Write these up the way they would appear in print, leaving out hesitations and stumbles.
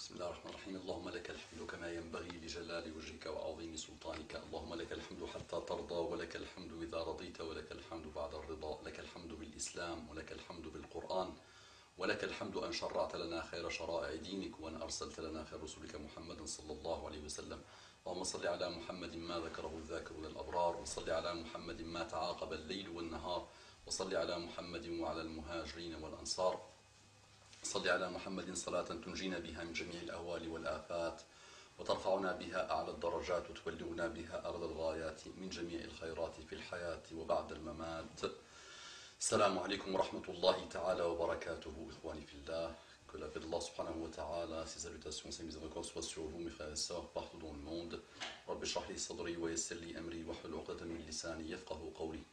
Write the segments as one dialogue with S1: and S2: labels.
S1: بسم الله الرحمن الرحيم. اللهم لك الحمد كما ينبغي لجلال وجهك وعظيم سلطانك. اللهم لك الحمد حتى ترضى، ولك الحمد إذا رضيت، ولك الحمد بعد الرضا. لك الحمد بالإسلام، ولك الحمد بالقرآن، ولك الحمد أن شرعت لنا خير شرائع دينك، وأن أرسلت لنا خير رسولك محمد صلى الله عليه وسلم. اللهم صل على محمد ما ذكره الذاكرون الأبرار، وصل على محمد ما تعاقب الليل والنهار، وصل على محمد وعلى المهاجرين والأنصار. صل على محمد صلاة تنجينا بها من جميع الأهوال والآفات، وترفعنا بها أعلى الدرجات، وتبلغنا بها أرض الغايات من جميع الخيرات في الحياة وبعد الممات. السلام عليكم ورحمة الله تعالى وبركاته. إخواني في الله, que la paix d'Allah subhanahu wa ta'ala, ses salutations, ses miséricordes soient sur vous, mes frères et sœurs, partout dans le monde. Rabbi shrah li sadri wa yassir li amri wa hlul 'uqdatan min lisani yafqahu qawli.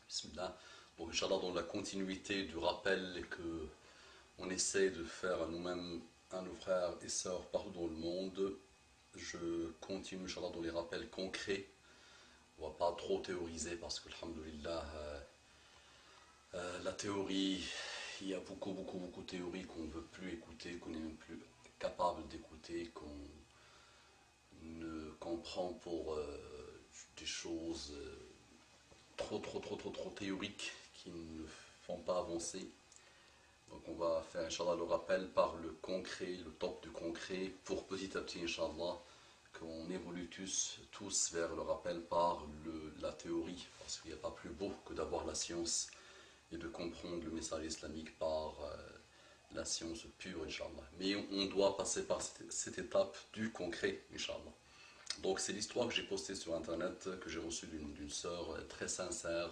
S1: Bismillah. Donc, Inch'Allah, dans la continuité du rappel que on essaie de faire à nous-mêmes, à nos frères et sœurs partout dans le monde, je continue, Inch'Allah, dans les rappels concrets. On ne va pas trop théoriser parce que, alhamdoulilah, la théorie, il y a beaucoup de théories qu'on ne veut plus écouter, qu'on n'est même plus capable d'écouter, qu'on ne comprend pour des choses trop théoriques qui ne font pas avancer. Donc on va faire, Inch'Allah, le rappel par le concret, le top du concret, pour petit à petit, Inch'Allah, qu'on évolue tous vers le rappel par la théorie, parce qu'il n'y a pas plus beau que d'avoir la science et de comprendre le message islamique par la science pure, Inch'Allah. Mais on doit passer par cette étape du concret, Inch'Allah. Donc c'est l'histoire que j'ai postée sur Internet, que j'ai reçue d'une sœur très sincère,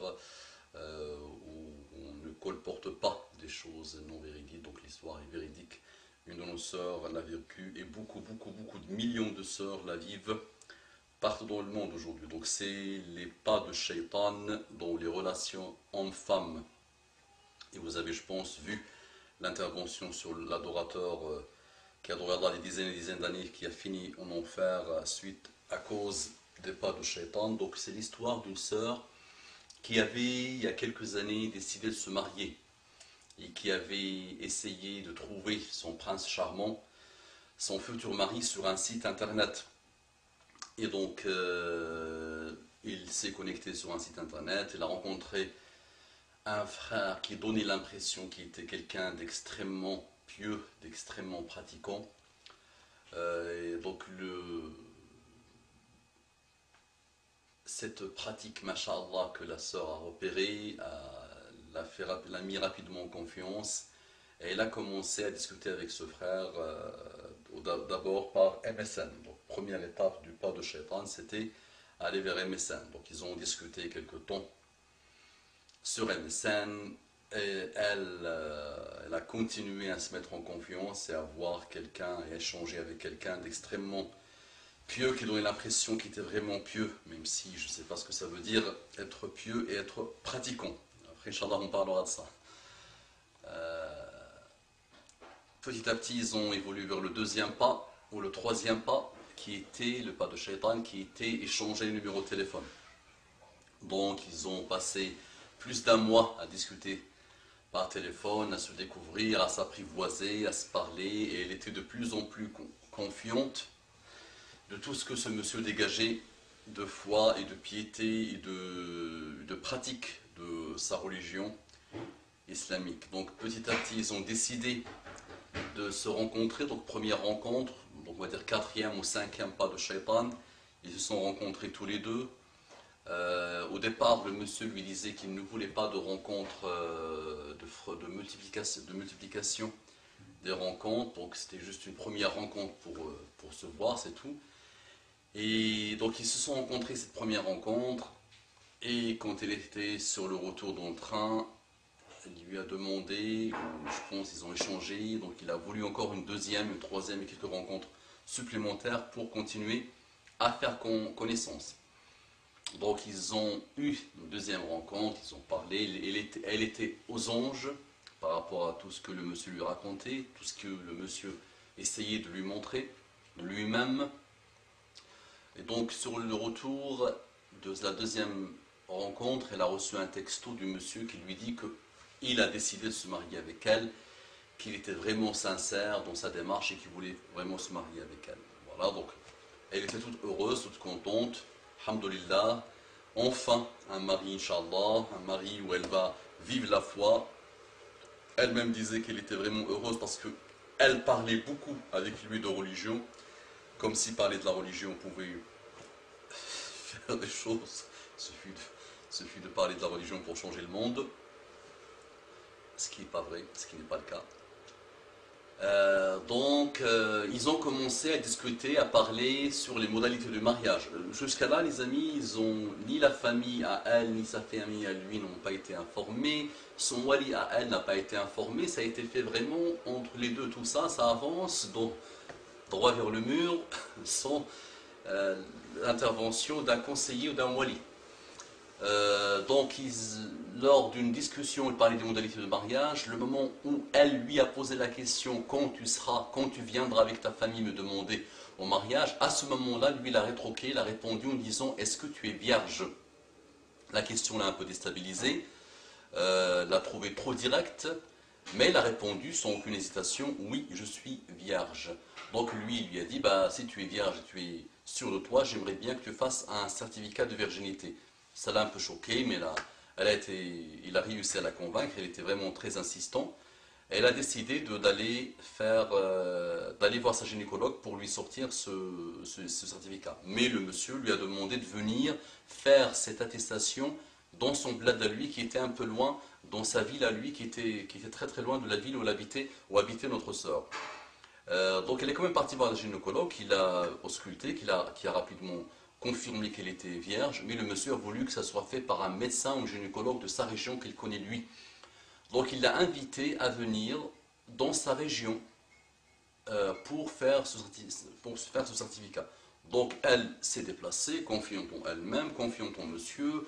S1: où on ne colporte pas des choses non véridiques, donc l'histoire est véridique. Une de nos sœurs l'a vécu et beaucoup de millions de sœurs la vivent partout dans le monde aujourd'hui. Donc c'est les pas de Shaitan dans les relations hommes-femmes. Et vous avez, je pense, vu l'intervention sur l'adorateur qui adorait Allah des dizaines et des dizaines d'années, qui a fini en enfer suite à cause des pas de Shaitan. Donc c'est l'histoire d'une sœur qui avait, il y a quelques années, décidé de se marier et qui avait essayé de trouver son prince charmant, son futur mari, sur un site internet. Et donc, il s'est connecté sur un site internet, il a rencontré un frère qui donnait l'impression qu'il était quelqu'un d'extrêmement pieux, d'extrêmement pratiquant. Et donc, cette pratique, masha'Allah, que la sœur a repérée, l'a mis rapidement en confiance, et elle a commencé à discuter avec ce frère, d'abord par MSN. Donc, première étape du pas de Shaitan, c'était aller vers MSN. Donc ils ont discuté quelque temps sur MSN, et elle a continué à se mettre en confiance et à voir quelqu'un, et à échanger avec quelqu'un d'extrêmement pieux, qui donnait l'impression qu'il était vraiment pieux, même si je ne sais pas ce que ça veut dire, être pieux et être pratiquant. Après, Inch'Allah, on parlera de ça. Petit à petit, ils ont évolué vers le deuxième pas, ou le troisième pas, qui était le pas de Shaitan, qui était échanger le numéro de téléphone. Donc, ils ont passé plus d'un mois à discuter par téléphone, à se découvrir, à s'apprivoiser, à se parler, et elle était de plus en plus confiante de tout ce que ce monsieur dégageait de foi et de piété et de pratique de sa religion islamique. Donc petit à petit, ils ont décidé de se rencontrer. Donc première rencontre, donc on va dire quatrième ou cinquième pas de Shaitan, ils se sont rencontrés tous les deux. Au départ, le monsieur lui disait qu'il ne voulait pas de rencontre, de multiplication des rencontres. Donc c'était juste une première rencontre pour se voir, c'est tout. Et donc ils se sont rencontrés cette première rencontre, et quand elle était sur le retour dans le train, elle lui a demandé, ou je pense qu'ils ont échangé, donc il a voulu encore une deuxième, une troisième et quelques rencontres supplémentaires pour continuer à faire connaissance. Donc ils ont eu une deuxième rencontre, ils ont parlé, elle était aux anges par rapport à tout ce que le monsieur lui racontait, tout ce que le monsieur essayait de lui montrer, de lui-même. Et donc sur le retour de la deuxième rencontre, elle a reçu un texto du monsieur qui lui dit qu'il a décidé de se marier avec elle qu'il était vraiment sincère dans sa démarche et qu'il voulait vraiment se marier avec elle. Voilà, donc elle était toute heureuse, toute contente, alhamdoulilah, enfin un mari, Inch'Allah, un mari où elle va vivre la foi. Elle-même disait qu'elle était vraiment heureuse parce qu'elle parlait beaucoup avec lui de religion, comme si parler de la religion pouvait faire des choses. Il suffit de parler de la religion pour changer le monde, ce qui n'est pas vrai, ce qui n'est pas le cas. Donc, ils ont commencé à discuter, à parler sur les modalités de mariage. Jusqu'à là, les amis, ni la famille à elle, ni sa famille à lui n'ont pas été informés. Son wali à elle n'a pas été informé. Ça a été fait vraiment entre les deux. Tout ça, ça avance droit vers le mur, sans l'intervention d'un conseiller ou d'un wali. Donc, lors d'une discussion, il parlait des modalités de mariage. Le moment où elle lui a posé la question quand tu viendras avec ta famille me demander au mariage, à ce moment-là, lui, il a rétroqué, il a répondu en disant est-ce que tu es vierge? La question l'a un peu déstabilisé, l'a trouvé trop directe, mais il a répondu sans aucune hésitation oui, je suis vierge. Donc, lui, il lui a dit si tu es vierge et tu es sûr de toi, j'aimerais bien que tu fasses un certificat de virginité. Ça l'a un peu choqué, mais il a réussi à la convaincre, elle était vraiment très insistante. Elle a décidé d'aller voir sa gynécologue pour lui sortir ce certificat. Mais le monsieur lui a demandé de venir faire cette attestation dans son bled à lui, qui était un peu loin, dans sa ville à lui, qui était très très loin de la ville où habitait notre sœur. Donc elle est quand même partie voir le gynécologue, qui l'a ausculté, qui a rapidement confirmé qu'elle était vierge, mais le monsieur a voulu que ça soit fait par un médecin ou un gynécologue de sa région qu'il connaît lui. Donc il l'a invité à venir dans sa région pour faire ce certificat. Donc elle s'est déplacée, confiante en elle-même, confiante en monsieur,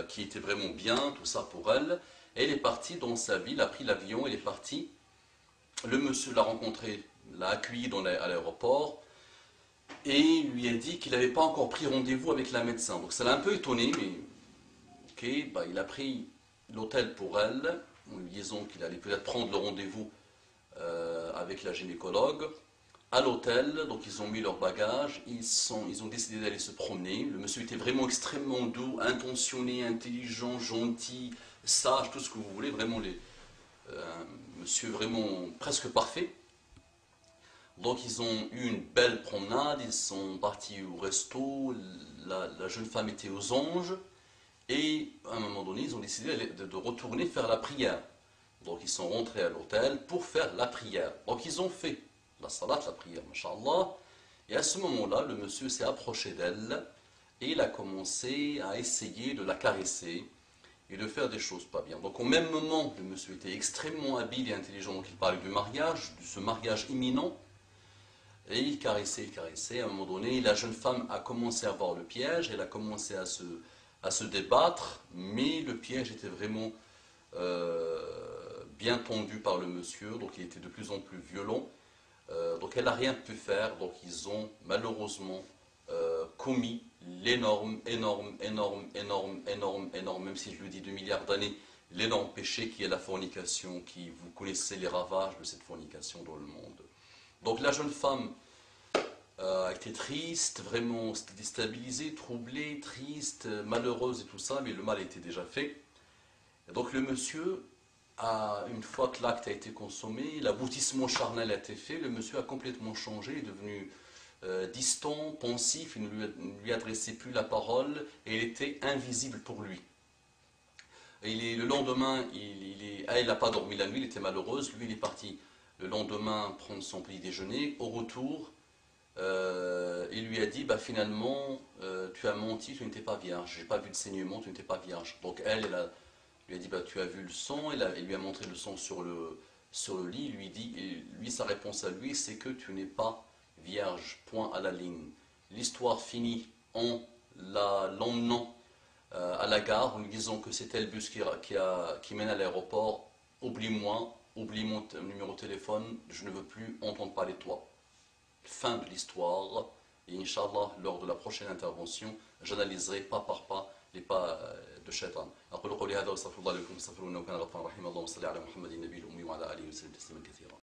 S1: qui était vraiment bien, tout ça pour elle. Elle est partie dans sa ville, a pris l'avion, elle est partie. Le monsieur l'a rencontré, l'a accueilli à l'aéroport et lui a dit qu'il n'avait pas encore pris rendez-vous avec la médecin. Donc ça l'a un peu étonné, mais ok, il a pris l'hôtel pour elle, en lui disant qu'il allait peut-être prendre le rendez-vous avec la gynécologue. À l'hôtel, donc ils ont mis leurs bagages, ils ont décidé d'aller se promener. Le monsieur était vraiment extrêmement doux, intentionné, intelligent, gentil, sage, tout ce que vous voulez, vraiment un monsieur vraiment presque parfait. Donc ils ont eu une belle promenade, ils sont partis au resto, la jeune femme était aux anges, et à un moment donné, ils ont décidé de retourner faire la prière. Donc ils sont rentrés à l'hôtel pour faire la prière. Donc ils ont fait la salat, la prière, mashallah. Et à ce moment-là, le monsieur s'est approché d'elle et il a commencé à essayer de la caresser et de faire des choses pas bien. Donc au même moment, le monsieur était extrêmement habile et intelligent, donc il parlait du mariage, de ce mariage imminent. Et il caressait, il caressait. À un moment donné, la jeune femme a commencé à voir le piège, elle a commencé à se débattre, mais le piège était vraiment bien tendu par le monsieur, donc il était de plus en plus violent. Donc elle n'a rien pu faire, donc ils ont malheureusement commis l'énorme, même si je le dis 2 milliards d'années, l'énorme péché qui est la fornication, vous connaissez les ravages de cette fornication dans le monde. Donc la jeune femme a été triste, vraiment déstabilisée, troublée, triste, malheureuse et tout ça, mais le mal a été déjà fait. Et donc le monsieur, une fois que l'acte a été consommé, l'aboutissement charnel a été fait, le monsieur a complètement changé, est devenu distant, pensif, il ne lui adressait plus la parole et il était invisible pour lui. Et le lendemain, elle n'a pas dormi la nuit, il était malheureuse, lui il est parti le lendemain prendre son petit déjeuner. Au retour, il lui a dit finalement tu as menti, tu n'étais pas vierge, j'ai pas vu de saignement, tu n'étais pas vierge. Donc elle lui a dit tu as vu le sang, il lui a montré le sang sur le lit, sa réponse à lui c'est que tu n'es pas vierge, point à la ligne. L'histoire finit en l'emmenant à la gare en lui disant que c'était le bus qui mène à l'aéroport. Oublie-moi, oublie mon numéro de téléphone, je ne veux plus entendre parler de toi. Fin de l'histoire. Et Inch'Allah, lors de la prochaine intervention, j'analyserai pas par pas les pas de shaitan. أقول قولي هذا واستغفر الله لكم، استغفروا إنه كان غفارا رحيما. اللهم صل على محمد النبي الأمي وعلى آله وسلم تسليما كثيرا.